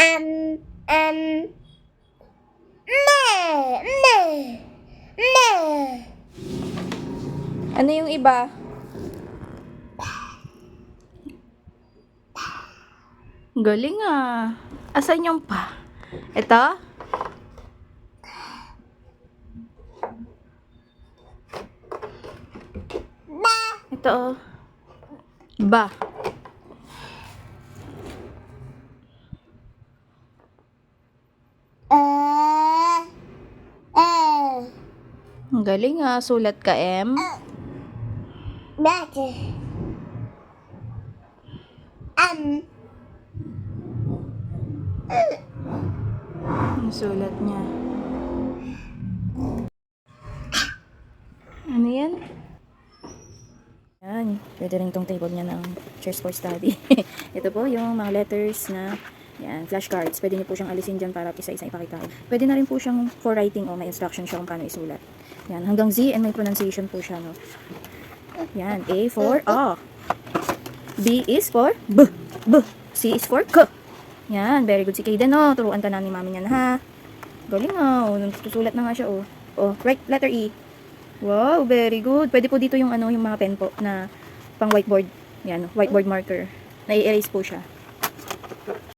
um, um, me, me, me. Ano yung iba? Galing ah. Asan yung pa? Ito? Ba, Ito oh. Ba. uh, uh, Ang galing ah. Sulat ka, M. that, um, Ang sulat niya. Ano yan? Yan. Pwede rin itong table niya ng chairs for study. Ito po yung mga letters na yan, flashcards. Pwede niyo po siyang alisin dyan para isa-isa ipakita. Pwede na rin po siyang for writing o may instruction siya kung paano isulat. Yan. Hanggang Z and may pronunciation po siya. No? Yan. A for A. B is for B. B. C is for K. Yan. Very good si Kaden. No? Turuan ka na ni mami niyan ha. Galing ah. Oh, susulat na nga siya oh. Oh, right, letter E. Wow, very good. Pwede po dito yung ano, yung mga pen po na pang whiteboard. Yan, whiteboard marker. Na-erase po siya.